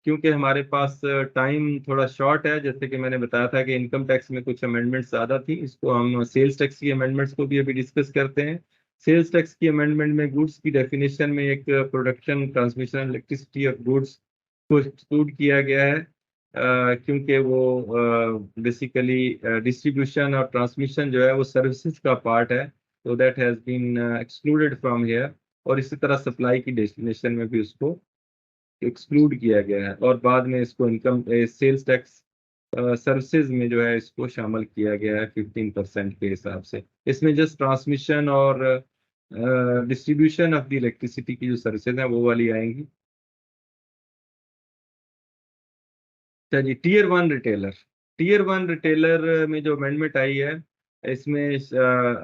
क्योंकि हमारे पास टाइम थोड़ा शॉर्ट है, जैसे कि मैंने बताया था कि इनकम टैक्स में कुछ अमेंडमेंट्स ज़्यादा थी, इसको हम सेल्स टैक्स की अमेंडमेंट्स को भी अभी डिस्कस करते हैं। सेल्स टैक्स की अमेंडमेंट में गुड्स की डेफिनेशन में एक production, transmission, elasticity of goods को एक्सक्लूड किया गया है, क्योंकि वो बेसिकली डिस्ट्रीब्यूशन और ट्रांसमिशन जो है वो सर्विसेज का पार्ट है, तो that has been excluded from here. और इसी तरह सप्लाई की डेस्टिनेशन में भी उसको एक्सक्लूड किया गया है, और बाद में इसको इनकम सेल्स टैक्स सर्विसेज में जो है इसको शामिल किया गया है 15% के हिसाब से। इसमें जस्ट ट्रांसमिशन और डिस्ट्रीब्यूशन ऑफ द इलेक्ट्रिसिटी की जो सर्विसेज हैं वो वाली आएंगी। अच्छा जी, टीयर वन रिटेलर में जो अमेंडमेंट आई है, इसमें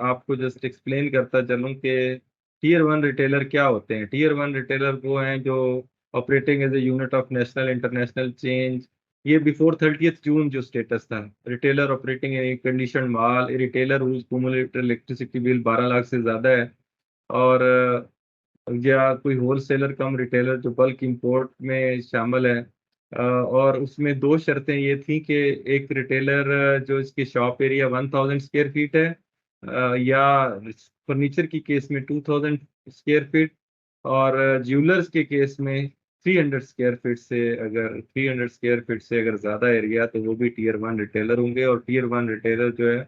आपको जस्ट एक्सप्लेन करता चलूं कि टीयर वन रिटेलर क्या होते हैं। टीयर वन रिटेलर वो हैं जो operating as a unit of national international change. ये बिफोर 30 जून जो स्टेटस था, retailer operating in condition mall, retailer whose cumulated electricity bill 12 lakh से ज्यादा है, और या कोई होलसेलर कम रिटेलर जो बल्क इंपोर्ट में शामिल है। और उसमें दो शर्तें ये थी कि एक रिटेलर जो इसकी शॉप एरिया 1000 स्क्वायर फीट है, या फर्नीचर की केस में 2000 स्क्वायर फीट, और ज्वेलर्स के केस में 300 स्क्वायर फीट से, अगर 300 स्क्वायर फीट से अगर ज्यादा एरिया तो वो भी टीयर वन रिटेलर होंगे। और टीयर वन रिटेलर जो है,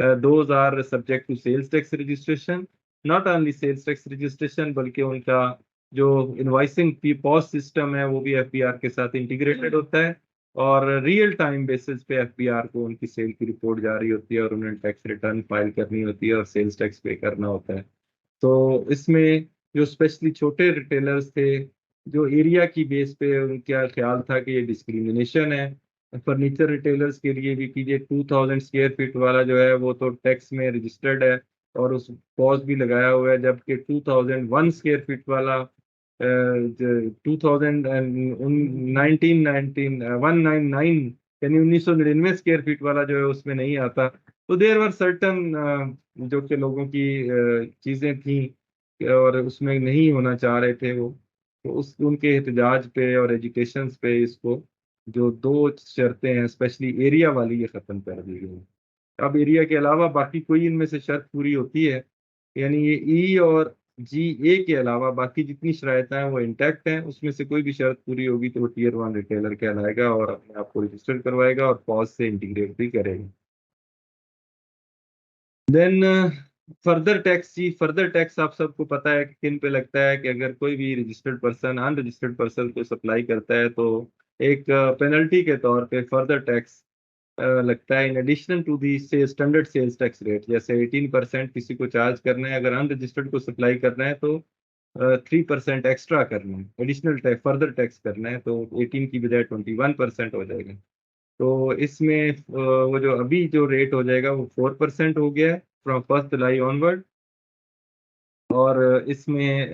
those are subject to sales tax registration, not only sales tax registration बल्कि उनका जो इनवाइसिंग पॉस सिस्टम है वो भी एफबीआर के साथ इंटीग्रेटेड होता है, और रियल टाइम बेसिस पे एफबीआर को उनकी सेल की रिपोर्ट जारी होती है, और उन्हें टैक्स रिटर्न फाइल करनी होती है और सेल्स टैक्स पे करना होता है। तो इसमें जो स्पेशली छोटे रिटेलर्स थे, जो एरिया की बेस पे उनका ख्याल था कि ये डिस्क्रिमिनेशन है, फर्नीचर रिटेलर्स के लिए भी कीजिए 2000 स्क्वायर फीट वाला जो है वो तो टैक्स में रजिस्टर्ड है और उस पॉज भी लगाया हुआ है, जबकि 2001 स्क्वायर फीट वाला 1999 यानी 1999 स्क्वायर फीट वाला जो है उसमें नहीं आता। तो देर वर सर्टन जो कि लोगों की चीजें थी और उसमें नहीं होना चाह रहे थे वो, तो उस उनके एहतजाज पे और एजुकेशन पे इसको जो दो शर्तें हैं स्पेशली एरिया वाली ये खत्म कर दी गई। अब एरिया के अलावा बाकी कोई इनमें से शर्त पूरी होती है, यानी ये ई और जी ए के अलावा बाकी जितनी शरायतें हैं वो इंटैक्ट हैं, उसमें से कोई भी शर्त पूरी होगी तो वो टीयर वन रिटेलर कहलाएगा और अपने आप को रजिस्टर करवाएगा और पॉज से इंटीग्रेट भी करेगा। देन फर्दर टैक्स जी, फर्दर टैक्स आप सबको पता है कि किन पे लगता है कि अगर कोई भी रजिस्टर्ड पर्सन अनरजिस्टर्ड पर्सन को सप्लाई करता है तो एक पेनल्टी के तौर पे फर्दर टैक्स लगता है इन एडिशन टू दी से स्टैंडर्ड सेल्स टैक्स रेट। जैसे 18% किसी को चार्ज करना है, अगर अनरजिस्टर्ड को सप्लाई करना है तो 3% एक्स्ट्रा करना है, एडिशनल टैक्स फर्दर टैक्स करना है, तो 18 की बजाय 21% हो जाएगा। तो इसमें वो जो अभी जो रेट हो जाएगा वो 4% हो गया है फ्रॉम 1 जुलाई ऑनवर्ड, और इसमें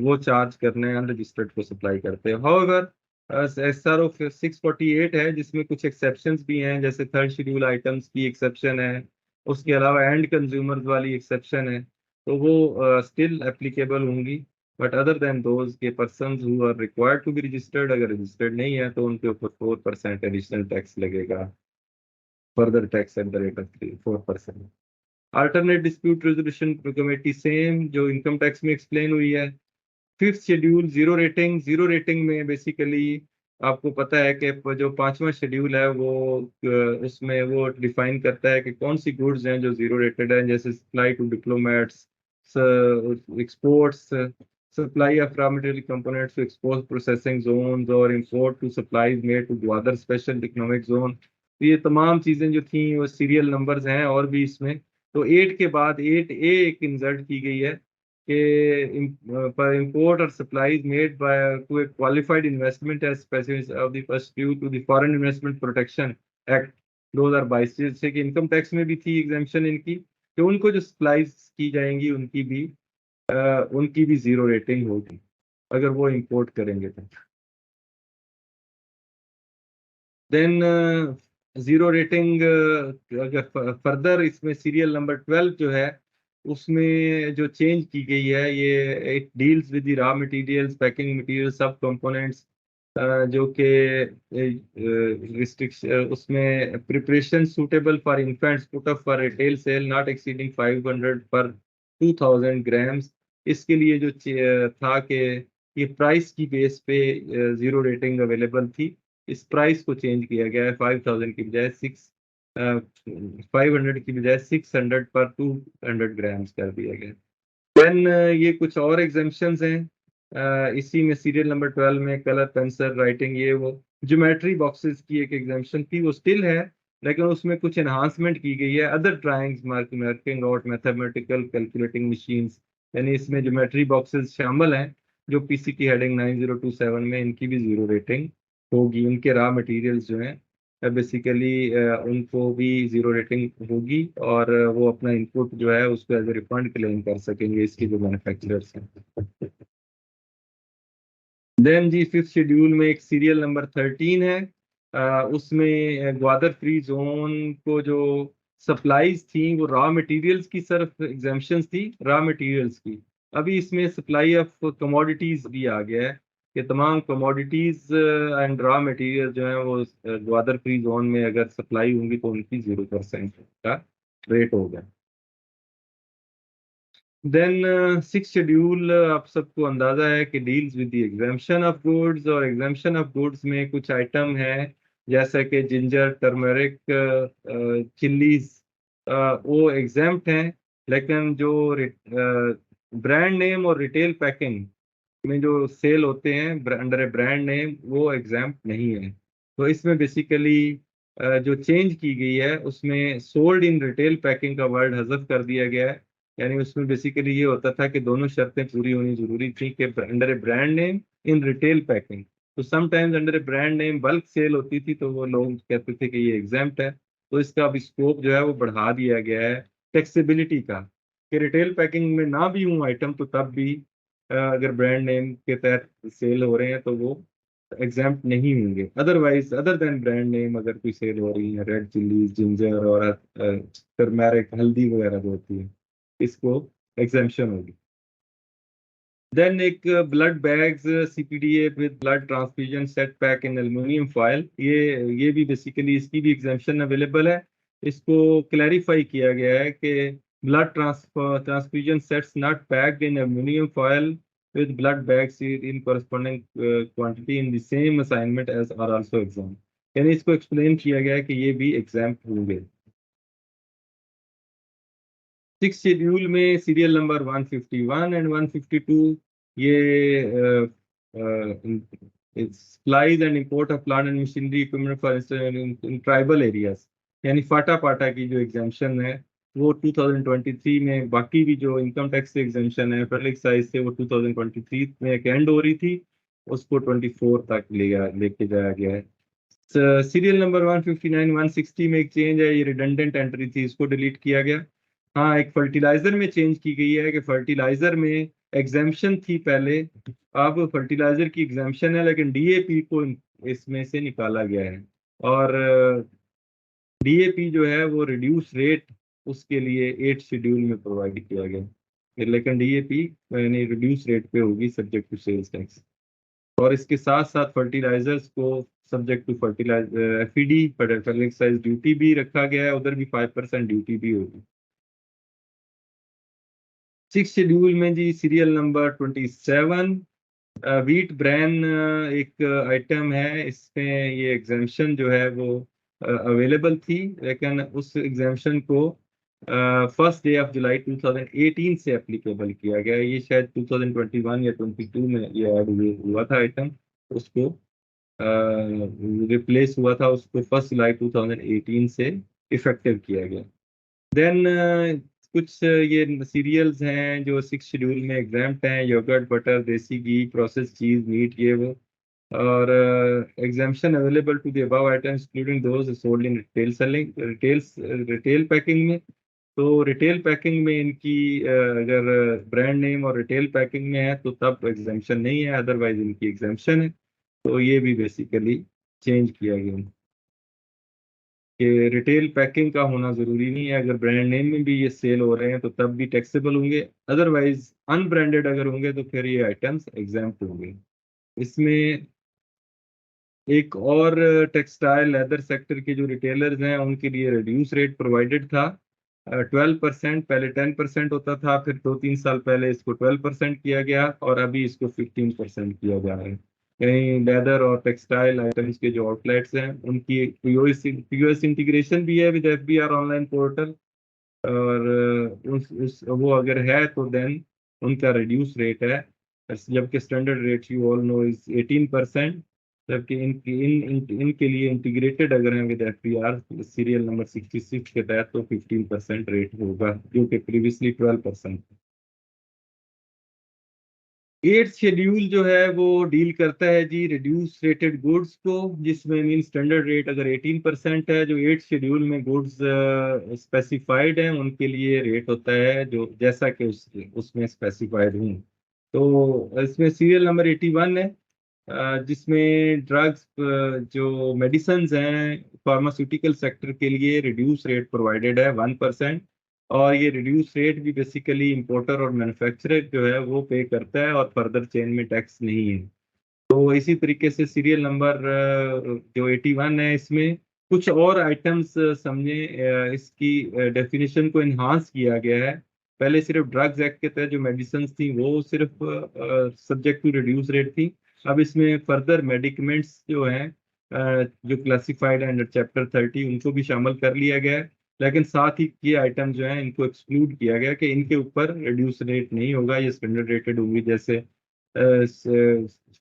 वो चार्ज करने अनरजिस्टर्ड को सप्लाई करते हैं। हाउएवर SRO 648 है जिसमें कुछ एक्सेप्शंस भी हैं, जैसे थर्ड शेड्यूल आइटम्स की एक्सेप्शन है, उसके अलावा एंड कंज्यूमर्स वाली एक्सेप्शन है, तो वो स्टिल एप्लीकेबल होंगी। बट अदर देन दोज के persons who are required to be registered, अगर रजिस्टर्ड नहीं है तो उनके ऊपर 4% एडिशनल टैक्स लगेगा, further tax at the rate of 4%। Alternate dispute resolution committee same जो इनकम टैक्स में एक्सप्लेन हुई है। Fifth schedule zero rating, zero rating में बेसिकली आपको पता है कि जो पांचवा शेड्यूल है वो उसमें वो डिफाइन करता है कि कौन सी गुड्स हैं जो जीरो रेटेड हैं, जैसे supply to diplomats, exports, supply of raw material components to export processing zones, और import to supplies made to other special economic zone. तो ये तमाम चीजें जो थी वो सीरियल नंबर्स हैं और भी इसमें। तो 8 के बाद 8A एक इंसर्ट की गई है कि पर import or supplies made by to a qualified investment as specified of the first due to the Foreign Investment Protection Act 2022, जैसे कि इनकम टैक्स में भी थी एग्जामेशन इनकी, कि उनको जो सप्लाईज की जाएंगी उनकी भी जीरो रेटिंग होगी अगर वो इंपोर्ट करेंगे तो। देन जीरो रेटिंग अगर फर्दर इसमें सीरियल नंबर 12 जो है उसमें जो चेंज की गई है, ये it deals with the raw materials, packing material, सब कंपोनेंट्स जो कि रिस्ट्रिक्शन उसमें preparation suitable for infants put up for retail sale not exceeding 500 पर 2000 ग्राम्स। इसके लिए जो था कि ये प्राइस की बेस पे जीरो रेटिंग अवेलेबल थी। इस प्राइस को चेंज किया गया है 5000 की बजाय 500 की बजाय 600 पर 200 ग्राम्स कर दिया गया। देन ये कुछ और एग्जाम्पशंस हैं। इसी में सीरियल नंबर 12 में कलर पेंसिल राइटिंग ये वो ज्योमेट्री बॉक्सेस की एक एग्जाम्पशन थी, वो स्टिल है लेकिन उसमें कुछ एनहांसमेंट की गई है। Other drawings marking out mathematical calculating machines, यानी इसमें ज्योमेट्री बॉक्सेस शामिल हैं जो पीसी की हेडिंग 9027 में इनकी भी जीरो रेटिंग होगी। उनके रॉ मटेरियल्स जो हैं बेसिकली उनको भी जीरो रेटिंग होगी और वो अपना इनपुट जो है उसको एज ए रिफंड क्लेम कर सकेंगे इसके जो मैन्युफैक्चरर्स हैं। देन जी फिफ्थ शेड्यूल में एक सीरियल नंबर 13 है। उसमें ग्वादर फ्री जोन को जो सप्लाईज थी वो रॉ मटेरियल्स की सिर्फ एग्जाम्पशंस थी, रॉ मटेरियल्स की। अभी इसमें सप्लाई ऑफ कमोडिटीज भी आ गया है कि तमाम कमोडिटीज एंड रॉ मटेरियल जो है वो ग्वादर फ्री जोन में अगर सप्लाई होंगी तो उनकी 0% का रेट होगा। देन सिक्स शेड्यूल आप सबको अंदाजा है कि deals with the exemption of goods, और एग्जाम्पशन ऑफ गुड्स में कुछ आइटम है जैसा कि जिंजर टर्मरिक चिल्लीज वो एग्जाम्प्ट हैं, लेकिन जो ब्रांड नेम और रिटेल पैकिंग में जो सेल होते हैं अंडर ए ब्रांड नेम वो एग्जाम्प्ट नहीं है। तो इसमें बेसिकली जो चेंज की गई है उसमें सोल्ड इन रिटेल पैकिंग का वर्ड हज़फ कर दिया गया है। यानी उसमें बेसिकली ये होता था कि दोनों शर्तें पूरी होनी जरूरी थी कि under a brand name in retail packing. तो sometimes under a brand name bulk sale होती थी तो वो लोग कहते थे कि ये एग्जाम्प्ट है। तो इसका अब स्कोप जो है वो बढ़ा दिया गया है टैक्सेबिलिटी का, कि रिटेल पैकिंग में ना भी हूँ आइटम तो तब भी अगर ब्रांड नेम के तहत सेल हो रहे हैं तो वो एग्जाम्प्ट नहीं होंगे। Otherwise other than brand name अगर कोई सेल हो रही है रेड चिल्लीज जिंजर और टर्मेरिक हल्दी वगैरह जो होती है इसको एग्जाम्पशन होगी। देन एक blood bags CPDA with blood transfusion set pack in aluminium foil, ये भी बेसिकली इसकी भी एग्जाम्पशन अवेलेबल है। इसको क्लैरिफाई किया गया है कि blood transfusion sets not packed in aluminium foil with blood bags in corresponding quantity in the same assignment as are also exempt। यानी इसको एक्सप्लेन किया गया है कि ये भी एग्जाम्प्ट होंगे। सिक्स शेड्यूल में सीरियल नंबर 151 एंड 152 ये supplies and import of plant and machinery equipment for in tribal areas, यानी फाटा पाटा की जो एग्जाम्पशन है वो 2023 में, बाकी भी जो इनकम टैक्स से एग्जाम्पशन है फेडरल एक्साइज से वो 2023 में एक एंड हो रही थी, उसको 24 तक लेके जाया गया है। सीरियल नंबर 159 160 में एक चेंज है, ये रिडंडेंट एंट्री थी इसको डिलीट किया गया। हाँ एक फर्टिलाइजर में चेंज की गई है कि फर्टिलाइजर में एग्जाम्पशन थी पहले, अब फर्टिलाइजर की एग्जाम्पशन है लेकिन डीएपी को इसमें से निकाला गया है। और डीएपी जो है वो रिड्यूस रेट उसके लिए 8 शेड्यूल में प्रोवाइड किया गया है, लेकिन डीएपी यानी रिड्यूस रेट पे होगी सब्जेक्ट टू सेल्स टैक्स। और इसके साथ साथ फर्टिलाइजर्स को subject to fertiliser fed fertiliser excise duty भी रखा गया है, उधर भी 5% ड्यूटी भी होगी। सिक्स शेड्यूल में जी सीरियल नंबर 27 वीट ब्रांड एक आइटम है, इसमें ये एग्जाम्पशन जो है वो अवेलेबल थी लेकिन उस एग्जाम्पशन को फर्स्ट डे ऑफ जुलाई 2018 से एप्लीकेबल किया गया। ये शायद 2021 या 22 में ये ऐड हुआ था आइटम, उसको रिप्लेस हुआ था, उसको फर्स्ट जुलाई 2018 से इफेक्टिव किया गया। देन कुछ ये सीरियल्स हैं जो सिक्स शेड्यूल में एग्जाम्प्ट हैं, योगर्ट बटर देसी घी प्रोसेस चीज मीट ये वो। और exemption available to the above items including those sold in retail selling retail packing में। तो रिटेल पैकिंग में इनकी अगर ब्रांड नेम और रिटेल पैकिंग में है तो तब एग्जाम्पशन नहीं है, अदरवाइज इनकी एग्जाम्पशन है। तो ये भी बेसिकली चेंज किया गया कि रिटेल पैकिंग का होना जरूरी नहीं है, अगर ब्रांड नेम में भी ये सेल हो रहे हैं तो तब भी टैक्सेबल होंगे, अदरवाइज अनब्रांडेड अगर होंगे तो फिर ये आइटम्स एग्जाम्प्ट होंगे। इसमें एक और टेक्सटाइल लेदर सेक्टर के जो रिटेलर्स हैं उनके लिए रिड्यूस रेट प्रोवाइडेड था। 12%, पहले 10% होता था, फिर 2-3 साल पहले इसको 12% किया गया और अभी इसको 15% किया जा रहा है। कहीं लेदर और टेक्सटाइल आइटम्स के जो आउटलेट्स हैं उनकी पीओएस इंटीग्रेशन भी है विद एफबीआर ऑनलाइन पोर्टल, और उस वो अगर है तो देन उनका रिड्यूस रेट है। जबकि standard rate you all know is 18%। जबकि इनके लिए इंटीग्रेटेड अगर हैं विद एफबीआर सीरियल नंबर 66 के तहत तो 15% रेट होगा, जो कि प्रीवियसली 12%। एट शेड्यूल जो है वो डील करता है जी रिड्यूस रेटेड गुड्स को, जिसमें मीन स्टैंडर्ड रेट अगर 18% है, जो एट शेड्यूल में गुड्स स्पेसिफाइड हैं उनके लिए रेट होता है जो जैसा कि उसमें स्पेसिफाइड हूँ। तो इसमें सीरियल नंबर 81 है, जिसमें ड्रग्स जो मेडिसिन हैं फार्मास्यूटिकल सेक्टर के लिए रिड्यूस रेट प्रोवाइडेड है 1%। और ये रिड्यूस रेट भी बेसिकली इंपोर्टर और मैन्युफैक्चरर जो है वो पे करता है और फर्दर चेन में टैक्स नहीं है। तो इसी तरीके से सीरियल नंबर जो 81 है इसमें कुछ और आइटम्स समझे इसकी डेफिनेशन को इन्हांस किया गया है। पहले सिर्फ ड्रग्स एक्ट के तहत जो मेडिसिन थी वो सिर्फ सब्जेक्ट टू रिड्यूस रेट थी। अब इसमें फर्दर मेडिकमेंट्स जो हैं जो क्लासिफाइड अंडर चैप्टर 30 उनको भी शामिल कर लिया गया है। लेकिन साथ ही ये आइटम जो हैं इनको एक्सक्लूड किया गया कि इनके ऊपर रिड्यूस रेट नहीं होगा, ये स्टैंडर्ड रेटेड होंगी, जैसे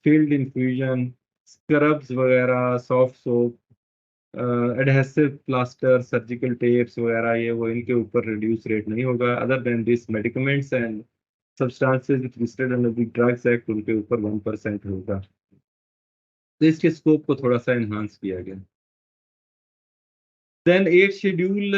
फील्ड इन्फ्यूजन, स्क्रब्स वगैरह, soft soap, adhesive plaster, surgical tapes वगैरह, ये वो इनके ऊपर रिड्यूस रेट नहीं होगा। Other than this medicaments and substances listed under the drugs act उनके ऊपर 1% होगा। तो इसके स्कोप को थोड़ा सा इन्हांस किया गया। देन एट शेड्यूल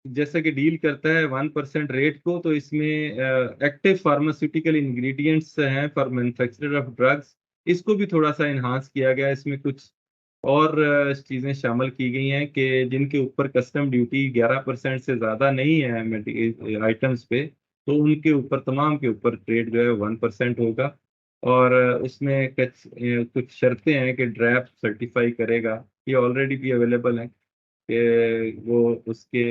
जैसा कि डील करता है 1% रेट को, तो इसमें एक्टिव फार्मास्यूटिकल इंग्रेडिएंट्स हैं फॉर मैन्युफैक्चरर ऑफ ड्रग्स, इसको भी थोड़ा सा इन्हांस किया गया। इसमें कुछ और चीज़ें शामिल की गई हैं कि जिनके ऊपर कस्टम ड्यूटी 11% से ज़्यादा नहीं है आइटम्स पे, तो उनके ऊपर तमाम के ऊपर रेट जो है 1% होगा। और उसमें कुछ शर्तें हैं कि ड्रैप सर्टिफाई करेगा, ये ऑलरेडी भी अवेलेबल है कि वो उसके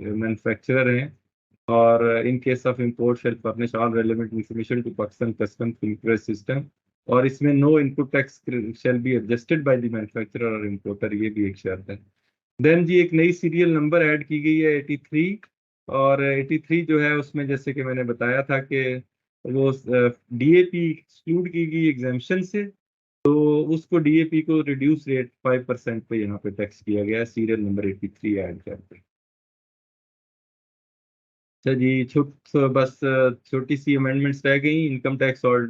मैन्युफैक्चरर हैं, और in case of import shall furnish all relevant information to Pakistan custom filter system. और इसमें no input tax shall be adjusted by the manufacturer और इंपोर्टर, ये भी एक शर्त है। देन जी एक नई सीरियल नंबर ऐड की गई है 83। और 83 जो है उसमें जैसे कि मैंने बताया था कि वो डीएपी एक्सक्लूड की गई एग्जाम्पशन से, तो उसको डीएपी को रिड्यूस रेट 5% पे यहाँ पे टैक्स किया गया है सीरियल नंबर 83 ऐड करके। अच्छा जी, बस छोटी सी अमेंडमेंट्स रह गई इनकम टैक्स और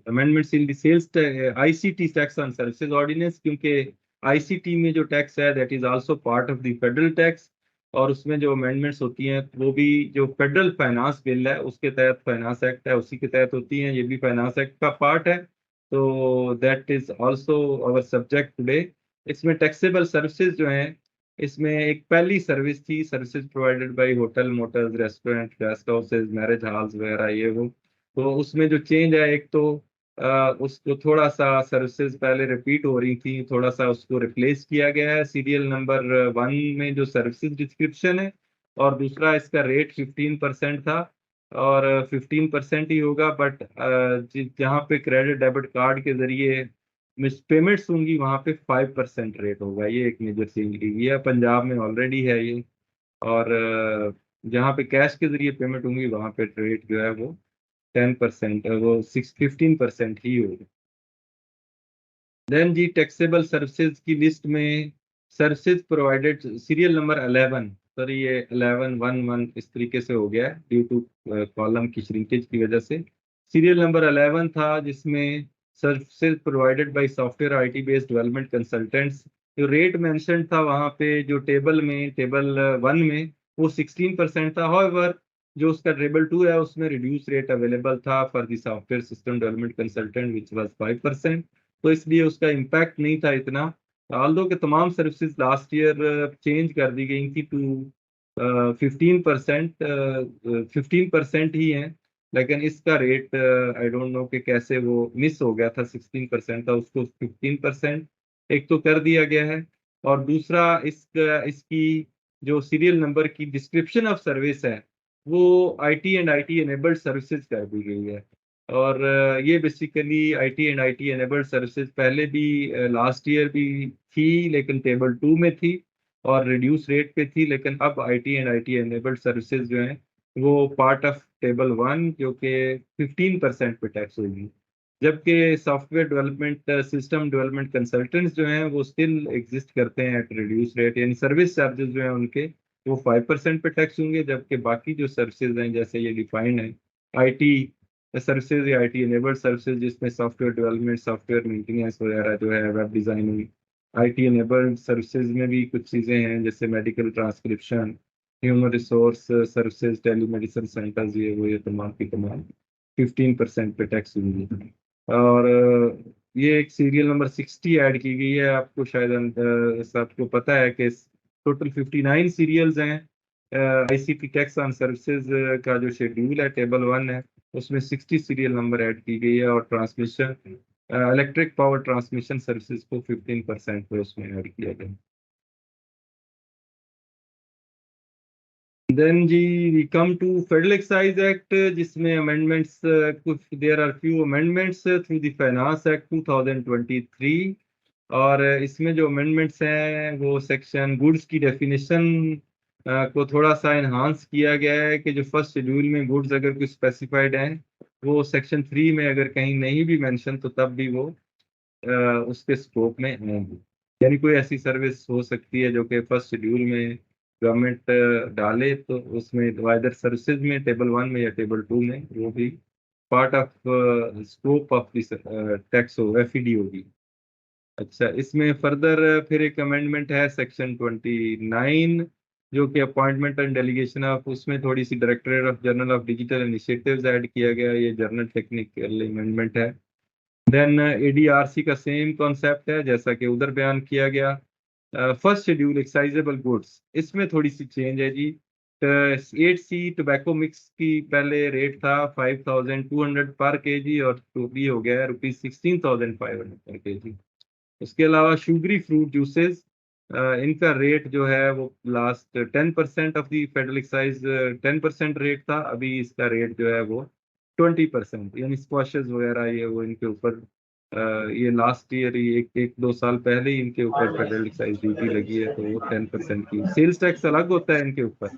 amendments in the sales ICT tax on services ordinance, क्योंकि आईसीटी में जो टैक्स है that is also part of the federal tax, और उसमें जो अमेंडमेंट्स होती हैं वो भी जो फेडरल फाइनेंस बिल है उसके तहत, फाइनेंस एक्ट है उसी के तहत होती हैं, ये भी फाइनेंस एक्ट का पार्ट है। तो that is also our subject today. इसमें टैक्सेबल सर्विसेज जो हैं, इसमें एक पहली सर्विस थी services provided by hotel, motors, restaurant, guest houses, marriage halls वगैरह, ये वो। तो उसमें जो चेंज है, एक तो उसको थोड़ा सा सर्विसेज पहले रिपीट हो रही थी, थोड़ा सा उसको रिप्लेस किया गया है सीरियल नंबर 1 में जो सर्विसेज डिस्क्रिप्शन है। और दूसरा इसका रेट 15% था, और 15% ही होगा, बट जहाँ पे क्रेडिट डेबिट कार्ड के जरिए मिस पेमेंट्स होंगी वहां पे 5% रेट होगा। ये एक मेजर चेंज की गई है, पंजाब में ऑलरेडी है ये। और जहाँ पे कैश के जरिए पेमेंट होंगी वहां पे रेट जो है वो 10%, वो 15% ही होगा। देन जी टैक्सेबल सर्विसेज की लिस्ट में services provided serial number 11, sorry ये 1111 इस तरीके से हो गया है ड्यू टू कॉलम की श्रिंकेज की वजह से। सीरियल नंबर 11 था जिसमें services provided bye software IT based development consultants, जो रेट मेंशन था वहाँ पे जो टेबल में, टेबल 1 में वो 16% था। हाउएवर जो उसका टेबल 2 है उसमें रिड्यूस रेट अवेलेबल था for the software system development consultant which was 5%, तो इसलिए उसका इम्पैक्ट नहीं था इतना। ऑल्दो के तमाम सर्विसेज लास्ट ईयर चेंज कर दी गई थी टू 15%, 15% ही है। लेकिन इसका रेट आई डोंट नो कि कैसे वो मिस हो गया था, 16% था उसको 15%। एक तो कर दिया गया है, और दूसरा इसकी जो सीरियल नंबर की डिस्क्रिप्शन ऑफ सर्विस है वो IT and IT enabled services कर दी गई है। और ये basically IT and IT enabled services पहले भी लास्ट ईयर भी थी, लेकिन टेबल 2 में थी और रिड्यूस रेट पे थी, लेकिन अब IT and IT enabled services जो हैं वो पार्ट ऑफ टेबल 1 जो कि 15% पे टैक्स होगी। जबकि software development system development consultants जो हैं वो स्टिल एग्जिस्ट करते हैं एट रिड्यूस रेट, यानी सर्विस चार्जेस जो हैं उनके वो 5% पे टैक्स होंगे, जबकि बाकी जो सर्विसेज हैं जैसे ये डिफाइंड है आईटी सर्विसेज या आईटी एनेबल्ड सर्विसेज जिसमें सॉफ्टवेयर डेवलपमेंट, सॉफ्टवेयर मेंटेनेंस वगैरह जो है, web designing, IT enabled services में भी कुछ चीज़ें हैं जैसे medical transcription, human resource services, telemedicine centres, ये तमाम की तमाम 15% पे टैक्स होंगी। और ये एक सीरियल नंबर 60 ऐड की गई है, आपको शायद आपको पता है कि टोटल 59 सीरियल्स हैं। आईसीटी टैक्स ऑन सर्विसेज का जो शेड्यूल है टेबल 1 है उसमें 60 सीरियल नंबर ऐड की गई है, और transmission electric power transmission services को 15% पे उसमें ऐड किया गया। देन जी we come to federal excise act, जिसमें अमेंडमेंट्स कुछ there are few amendments through the finance act 2023। और इसमें जो अमेंडमेंट्स हैं वो सेक्शन गुड्स की डेफिनेशन को थोड़ा सा इन्हांस किया गया है कि जो फर्स्ट शेड्यूल में गुड्स अगर कुछ स्पेसिफाइड हैं वो सेक्शन 3 में अगर कहीं नहीं भी मेंशन तो तब भी वो उसके स्कोप में आएंगी। यानी कोई ऐसी सर्विस हो सकती है जो कि फर्स्ट शेड्यूल में गवर्नमेंट डाले तो उसमें वाइडर सर्विसेज में टेबल 1 में या टेबल 2 में वो भी part of scope of this tax हो, एफईडी होगी। अच्छा, इसमें फर्दर फिर एक अमेंडमेंट है सेक्शन 29 जो कि अपॉइंटमेंट एंड डेलीगेशन ऑफ, उसमें थोड़ी सी directorate of general of digital initiatives add किया गया, ये जर्नल टेक्निकल अमेंडमेंट है। देन एडीआरसी का सेम कॉन्सेप्ट है जैसा कि उधर बयान किया गया। फर्स्ट शेड्यूल एक्साइजेबल गुड्स, इसमें थोड़ी सी चेंज है जी। 8C टोबैको मिक्स की पहले रेट था 5200 पर केजी, और तो भी हो गया है ₹16,500 पर केजी। उसके अलावा शुगरी फ्रूट जूसेस, इनका रेट जो है वो last 10% of the federal excise 10% rate था, अभी इसका रेट जो है वो 20%, यानी स्क्वाशेस वगैरह ये वो इनके ऊपर ये लास्ट ईयर ही एक दो साल पहले ही इनके ऊपर फेडरल एक्साइज ड्यूटी लगी है, तो वो 10% की सेल्स टैक्स अलग होता है इनके ऊपर।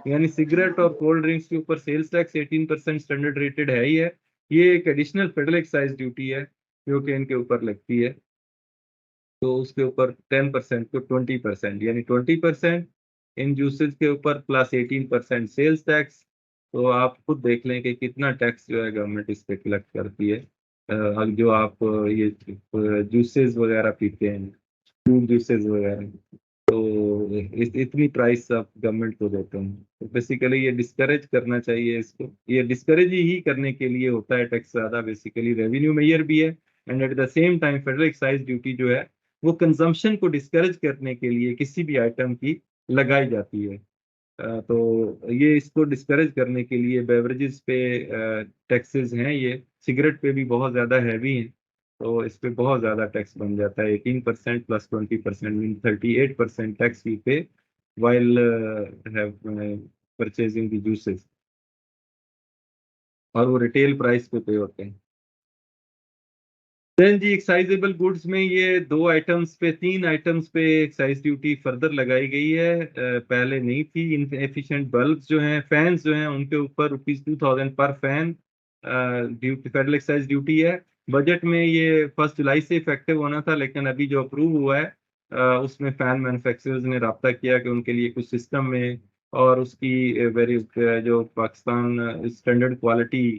यानी सिगरेट और कोल्ड ड्रिंक्स के ऊपर सेल्स टैक्स 18% स्टैंडर्ड रेटेड है ही है, ये एक एडिशनल फेडरल एक्साइज ड्यूटी है जो कि इनके ऊपर लगती है। तो उसके ऊपर 10% को 20%, यानी 20% इन जूसेस के ऊपर प्लस 18% सेल्स टैक्स। तो आप खुद देख लें कि कितना टैक्स जो है गवर्नमेंट इस पे कलेक्ट करती है। जो आप ये जूसेस वगैरह पीते हैं, फ्रूट जूसेस वगैरह, तो इतनी प्राइस आप गवर्नमेंट को देते हैं। तो बेसिकली ये डिस्करेज करना चाहिए इसको, ये डिस्करेज ही करने के लिए होता है टैक्स ज़्यादा, बेसिकली रेवेन्यू मेजर भी है। And at the same time federal excise duty जो है वो कंजम्पशन को डिस्करेज करने के लिए किसी भी आइटम की लगाई जाती है। तो ये इसको डिस्करेज करने के लिए बेवरेजेस पे टैक्सेस हैं, ये सिगरेट पे भी बहुत ज़्यादा हैवी हैं, तो इस पे बहुत ज़्यादा टैक्स बन जाता है। 18% प्लस 20% मीन 38% टैक्स वी पे while have purchasing the juices, और वो रिटेल प्राइस पे होते हैं। देन जी एक्साइजेबल गुड्स में ये तीन आइटम्स पे एक्साइज ड्यूटी फर्दर लगाई गई है, पहले नहीं थी। इनएफिशिएंट बल्ब जो हैं, फैंस जो हैं, उनके ऊपर ₹2000 पर fan duty, federal excise duty है। बजट में ये 1 जुलाई से इफेक्टिव होना था, लेकिन अभी जो अप्रूव हुआ है उसमें फैन मैन्युफैक्चरर्स ने राब्ता किया कि उनके लिए कुछ सिस्टम में, और उसकी वेरी जो Pakistan standard quality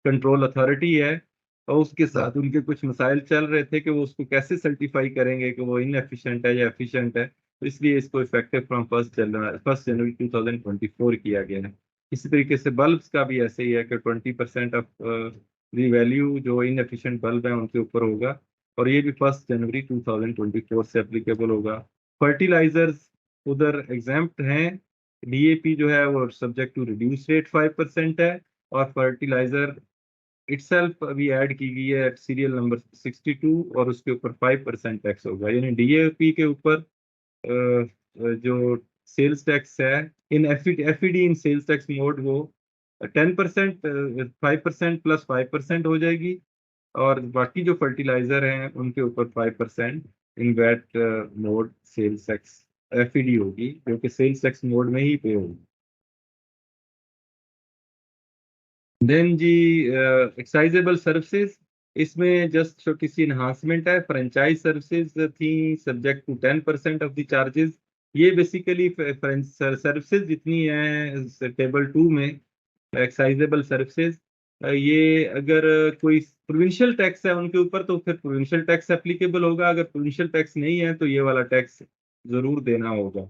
control authority है, और उसके साथ उनके कुछ मसाइल चल रहे थे कि वो उसको कैसे सर्टिफाई करेंगे कि वो इनएफिशिएंट है या एफिशिएंट है, तो इसलिए इसको इफेक्टिव फ्रॉम 1 जनवरी 2024 किया गया है। इसी तरीके से बल्ब्स का भी ऐसे ही है कि 20% ऑफ दी वैल्यू जो इनएफिशिएंट बल्ब है उनके ऊपर होगा, और ये भी 1 जनवरी 2024 से एप्लीकेबल होगा। फर्टिलाइजर्स उधर एग्जाम्प्ट हैं, डीएपी जो है वो सब्जेक्ट टू रिड्यूस रेट 5% है, और फर्टिलाइजर इटसेल्फ अभी ऐड की गई है सीरियल नंबर 62 और उसके ऊपर 5% टैक्स होगा, यानी डीएपी के ऊपर जो सेल्स टैक्स है इन एफईडी इन सेल्स टैक्स मोड वो 10%, 5% प्लस 5% हो जाएगी, और बाकी जो फर्टिलाइजर हैं उनके ऊपर 5% in VAT mode sales tax FED होगी, जो कि सेल्स टैक्स मोड में ही पे होगी। देन जी एक्साइजेबल सर्विसेज, इसमें जस्ट छोटी सी इन्हांसमेंट है। फ्रेंचाइज सर्विसेज थी subject to 10% of the charges. ये बेसिकली सर्विसेज जितनी है टेबल 2 में एक्साइजेबल सर्विसेज, ये अगर कोई प्रोविंशियल टैक्स है उनके ऊपर तो फिर प्रोविंशियल टैक्स एप्लीकेबल होगा, अगर प्रोविंशियल टैक्स नहीं है तो ये वाला टैक्स जरूर देना होगा।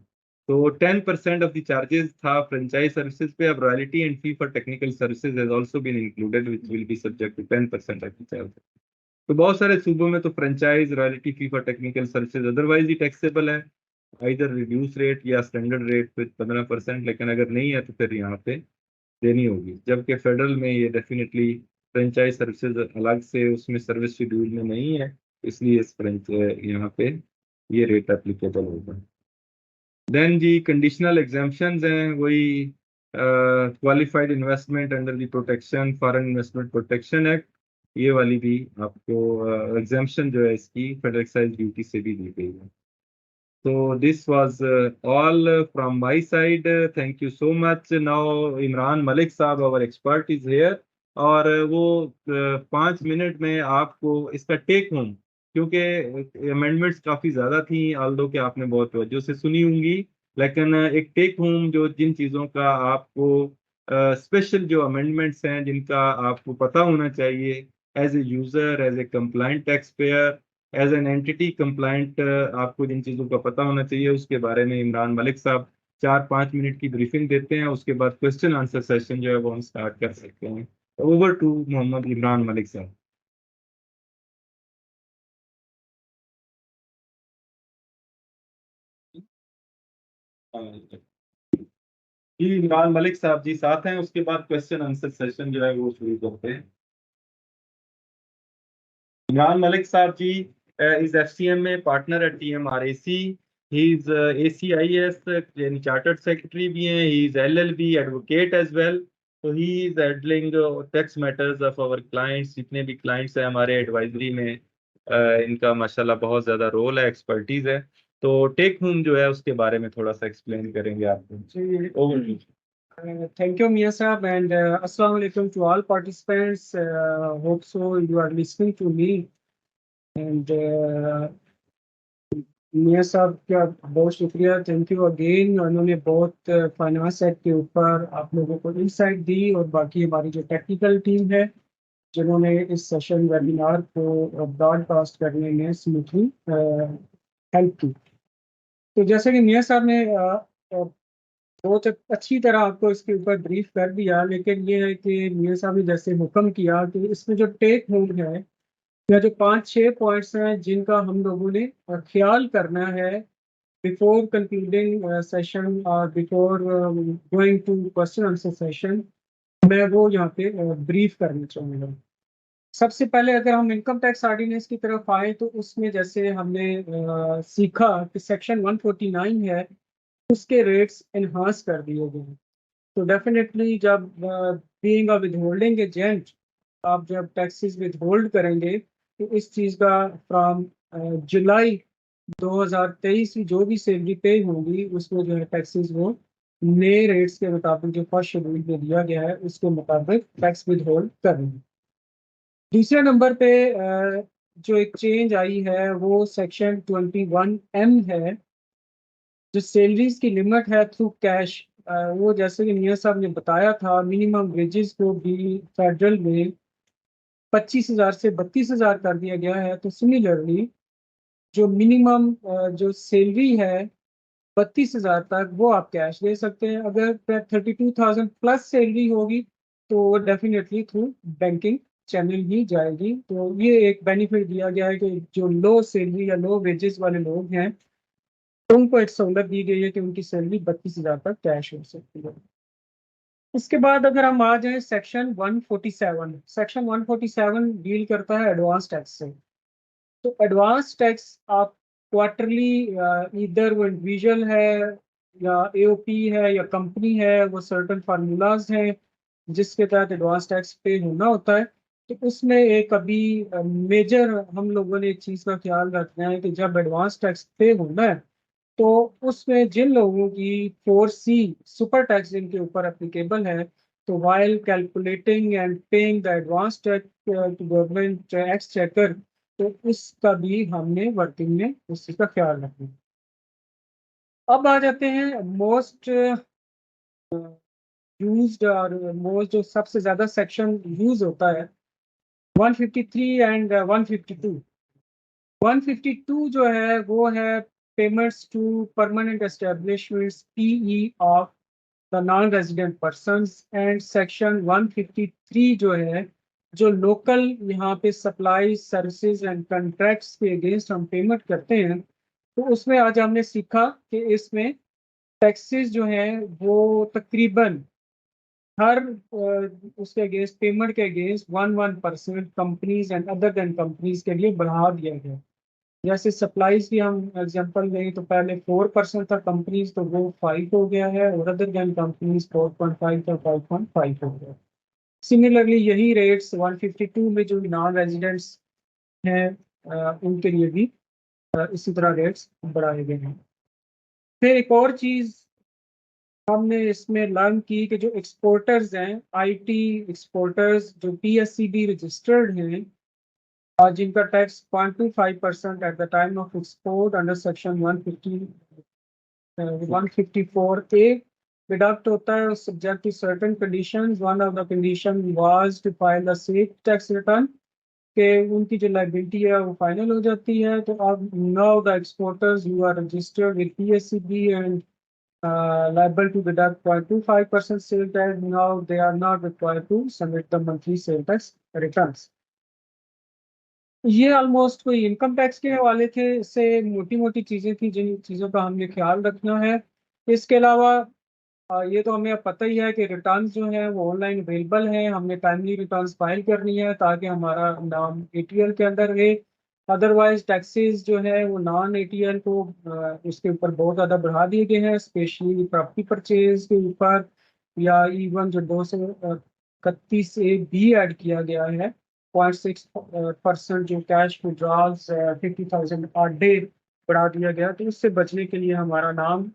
तो 10% ऑफ द चार्जेस था फ्रेंचाइज सर्विसेज पे। अब royalty and fee for technical services has also been included which will be subject to 10% of the charges. तो बहुत सारे सूबों में तो franchise royalty fee for technical services otherwise ही टैक्सेबल है, इधर रिड्यूस रेट या स्टैंडर्ड रेट पे 15%, लेकिन अगर नहीं है तो फिर यहाँ पे देनी होगी। जबकि फेडरल में ये डेफिनेटली फ्रेंचाइज सर्विसेज अलग से उसमें सर्विस शेड्यूल में नहीं है, इसलिए इस फ्रेंच यहाँ पे ये रेट एप्लीकेबल होगा। देन जी कंडीशनल एग्जाम्पशंस हैं, वही qualified investment under the protection foreign investment protection act, ये वाली भी आपको एग्जाम्पशन जो है इसकी फेडरल एक्साइज ड्यूटी से भी दी गई है। So this was all from my side. Thank you so much. Now Imran Malik साहब our expert is here, और वो 5 मिनट में आपको इसका टेक होम, क्योंकि अमेंडमेंट्स काफ़ी ज़्यादा थी ऑल्दो कि आपने बहुत तवज्जो से सुनी होंगी, लेकिन एक टेक होम जो जिन चीज़ों का आपको स्पेशल जो अमेंडमेंट्स हैं जिनका आपको पता होना चाहिए as a user, as a compliant tax payer, as an entity compliant, आपको जिन चीज़ों का पता होना चाहिए उसके बारे में इमरान मलिक साहब 4-5 मिनट की ब्रीफिंग देते हैं। उसके बाद क्वेश्चन आंसर सेशन जो है वो हम स्टार्ट कर सकते हैं। ओवर टू मोहम्मद इमरान मलिक साहब। जी इमरान मलिक साहब जी साथ हैं, उसके बाद क्वेश्चन आंसर सेशन जो है वो शुरू करते हैं। इमरान मलिक साहब जी इज एफसीएम में partner at TMRAC. He is ACIS यानी चार्टर्ड सेक्रेटरी भी हैं, he is LLB advocate as well. तो he is handling tax matters of our clients, जितने भी क्लाइंट्स हैं हमारे एडवाइजरी में इनका माशाल्लाह बहुत ज़्यादा रोल है, एक्सपर्टीज है। तो टेक होम जो है उसके बारे में थोड़ा सा एक्सप्लेन करेंगे आपको। जी, over. thank you, Mia Saab, and Assalamu alaikum to all participants. Hope so you are listening to me. And मियाँ साहब का बहुत शुक्रिया, थैंक यू अगेन। उन्होंने बहुत फाइनेंस एक्ट के ऊपर आप लोगों को इंसाइट दी, और बाकी हमारी जो टेक्निकल टीम है जिन्होंने इस सेशन वेबिनार को ब्रॉडकास्ट करने में स्मूथली हेल्प की। तो जैसे कि मियाँ साहब ने बहुत अच्छी तरह आपको इसके ऊपर ब्रीफ कर दिया, लेकिन ये है कि मियाँ साहब ने जैसे हुक्म किया कि इसमें जो टेक होम है या जो 5-6 पॉइंट्स हैं जिनका हम लोगों ने ख्याल करना है बिफोर कंक्लूडिंग सेशन और before going to question answer session, मैं वो यहाँ पे ब्रीफ करना चाहूँगा। सबसे पहले अगर हम इनकम टैक्स ऑर्डिनेंस की तरफ आए तो उसमें जैसे हमने सीखा कि सेक्शन 149 है, उसके रेट्स इन्हांस कर दिए गए हैं। तो डेफिनेटली जब बीइंग अ विदहोल्डिंग एजेंट आप जब टैक्सेस विदहोल्ड करेंगे तो इस चीज़ का फ्रॉम जुलाई 2023 की जो भी सैलरी पे होगी उसमें जो है टैक्सेस वो नए रेट्स के मुताबिक जो फर्स्ट शेड्यूल में दिया गया है उसके मुताबिक टैक्स विदहोल्ड करेंगे। दूसरे नंबर पे जो एक चेंज आई है वो सेक्शन 21M है, जो सैलरीज की लिमिट है थ्रू कैश। वो जैसे कि मियाँ साहब ने बताया था, मिनिमम वेजेस को भी फेडरल में 25,000 से 32,000 कर दिया गया है। तो सिमिलरली जो मिनिमम जो सैलरी है 32,000 तक वो आप कैश दे सकते हैं। अगर 32,000 प्लस सैलरी होगी तो डेफिनेटली थ्रू बैंकिंग चैनल ही जाएगी। तो ये एक बेनिफिट दिया गया है कि जो लो सैलरी या लो वेजेस वाले लोग हैं उनको एक सहूलत दी गई है कि उनकी सैलरी 32,000 तक कैश हो सकती है। इसके बाद अगर हम आ जाए सेक्शन 147, सेक्शन 147 डील करता है एडवांस टैक्स से। तो एडवांस टैक्स आप क्वार्टरली, इधर वो इंडिविजुअल है या एओपी है या कंपनी है, वो सर्टन फार्मूलाज हैं जिसके तहत एडवांस टैक्स पे होना होता है। तो उसमें एक अभी मेजर हम लोगों ने एक चीज़ का ख्याल रखना है कि जब एडवांस टैक्स पे होना है तो उसमें जिन लोगों की 4C सुपर टैक्स जिनके ऊपर एप्लीकेबल है, तो while calculating and paying the advance tax to government tax checker, तो उसका भी हमने वर्किंग में उस चीज़ का ख्याल रखना है। अब आ जाते हैं मोस्ट यूज्ड और मोस्ट जो सबसे ज़्यादा सेक्शन यूज होता है, 153 एंड 152। 152 जो है वो है payments to permanent establishments PE of the non resident persons, and section 153 जो है जो लोकल यहाँ पे सप्लाई सर्विसेज एंड कॉन्ट्रैक्ट्स के अगेंस्ट हम पेमेंट करते हैं। तो उसमें आज हमने सीखा कि इसमें टैक्सेस जो हैं वो तकरीबन हर उसके अगेंस्ट पेमेंट के against 1% companies and other than companies के लिए बढ़ा दिया गया। जैसे सप्लाईज की हम एग्जांपल लें तो पहले 4% था कंपनीज, तो वो 5 हो गया है, और अदर देन कंपनीज 4.5 था 5.5 हो गया। सिमिलरली यही रेट्स 152 में जो नॉन रेजिडेंट्स हैं उनके लिए भी इसी तरह रेट्स बढ़ाए गए हैं। फिर एक और चीज़ हमने इसमें लर्न की कि जो एक्सपोर्टर्स हैं, आईटी एक्सपोर्टर्स जो पीएससीबी रजिस्टर्ड हैं और जिनका tax 0.25% at the time of export under section 154A deduct होता है subject to certain conditions. One of the condition was to file the safe tax return, कि उनकी जो लाइबिलिटी है वो फाइनल हो जाती है। तो अब now the exporters who are registered with PSCB and liable to deduct 0.25% sale tax, now they are not required to submit the monthly sale tax returns। ये ऑलमोस्ट कोई इनकम टैक्स के हवाले थे, इससे मोटी मोटी चीज़ें थी जिन चीज़ों का हमने ख्याल रखना है। इसके अलावा ये तो हमें अब पता ही है कि रिटर्न्स जो हैं वो ऑनलाइन अवेलेबल हैं, हमने टाइमली रिटर्न्स फाइल करनी है ताकि हमारा नाम एटीएल के अंदर रहे। अदरवाइज टैक्सेस जो है वो नॉन एटीएल को उसके ऊपर बहुत ज़्यादा बढ़ा दिए गए हैं, स्पेशली प्रॉपर्टी परचेज के ऊपर, या इवन जो 231 भी ऐड किया गया है 0.6% जो कैश विड्रॉल्स 50,000 पर डे बढ़ा दिया गया। तो उससे बचने के लिए हमारा नाम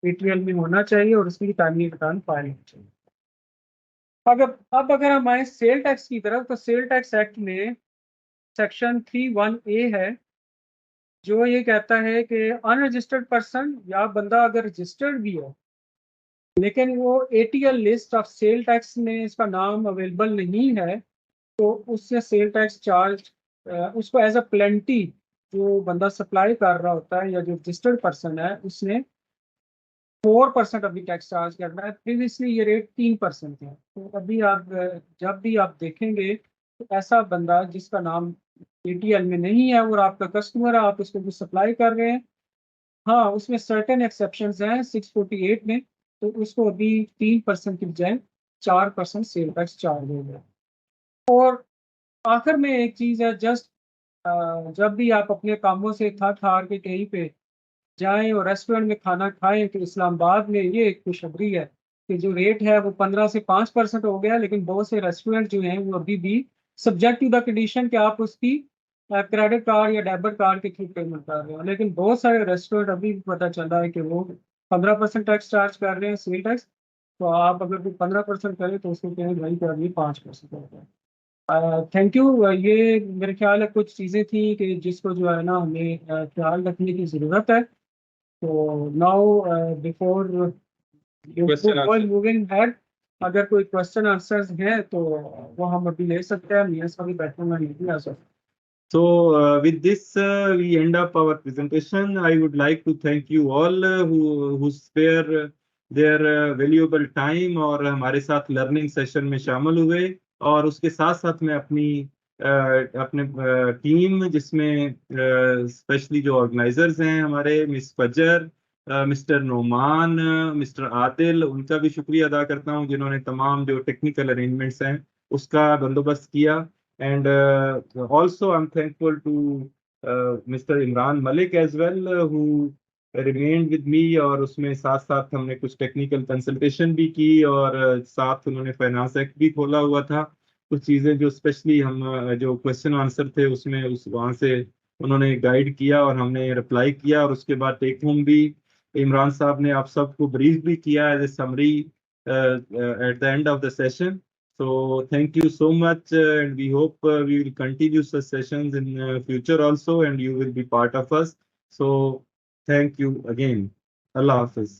एटीएल में होना चाहिए और उसकी टाइमली रिटर्न फाइल होनी चाहिए। अगर अब अगर हम आए सेल टैक्स की तरफ, तो सेल टैक्स एक्ट में सेक्शन 31A है जो ये कहता है कि अनरजिस्टर्ड पर्सन या बंदा अगर रजिस्टर्ड भी हो लेकिन वो ATL list of sale tax में इसका नाम अवेलेबल नहीं है, तो उससे सेल टैक्स चार्ज उसको एज अ प्लेंटी जो बंदा सप्लाई कर रहा होता है या जो रजिस्टर्ड पर्सन है उसने 4% अभी टैक्स चार्ज करना है। प्रीवियसली ये रेट 3% था। तो अभी आप जब भी आप देखेंगे तो ऐसा बंदा जिसका नाम एटीएल में नहीं है और आपका कस्टमर है, आप उसको कुछ सप्लाई कर रहे हैं, हाँ उसमें सर्टेन एक्सेप्शंस हैं 648 में, तो उसको अभी 3% की बजाय 4% सेल टैक्स चार्ज हो गया। और आखिर में एक चीज़ है, जस्ट जब भी आप अपने कामों से थक हार के कहीं पे जाएं और रेस्टोरेंट में खाना खाएं, तो इस्लामाबाद में ये एक खुशखबरी है कि जो रेट है वो 15 से 5% हो गया, लेकिन बहुत से रेस्टोरेंट जो हैं वो अभी भी सब्जेक्ट टू द कंडीशन कि आप उसकी क्रेडिट कार्ड या डेबिट कार्ड के थ्रू पेमेंट कर रहे हो। लेकिन बहुत सारे रेस्टोरेंट अभी भी पता चल रहा है कि वो 15% टैक्स चार्ज कर रहे हैं सेल टैक्स। तो आप अगर कोई 15% करें तो उसको कहें भाई कि अभी 5% हो गया। Thank you. ये मेरे ख्याल है कुछ चीज़ें थी कि जिसको जो है ना हमें ख्याल रखने की ज़रूरत है। तो now before question answer. Moving head, अगर कोई क्वेश्चन आंसर्स हैं तो वो हम अभी ले सकते हैं। मैं सभी बैठे हुए नहीं आ सकते। So, with this, we end up our presentation. I would like to thank you all who spare their valuable time और हमारे साथ लर्निंग सेशन में शामिल हुए। और उसके साथ साथ मैं अपने टीम जिसमें स्पेशली जो ऑर्गेनाइजर्स हैं हमारे मिस फजर मिस्टर नोमान, मिस्टर आदिल, उनका भी शुक्रिया अदा करता हूँ जिन्होंने तमाम जो टेक्निकल अरेंजमेंट्स हैं उसका बंदोबस्त किया। And also I am thankful to mister Imran Malik as well who remained with me, और उसमें साथ साथ हमने कुछ टेक्निकल कंसल्टेशन भी की, और साथ उन्होंने फाइनेंस एक्ट भी खोला हुआ था। कुछ चीज़ें जो स्पेशली हम जो क्वेश्चन आंसर थे उसमें उस वहाँ से उन्होंने गाइड किया और हमने रिप्लाई किया, और उसके बाद टेक होम भी इमरान साहब ने आप सबको ब्रीफ भी किया as a summary at the end of the session. So thank you so much, and we hope we will continue such sessions in future also, and you will be part of us. So thank you again. Allah Hafiz.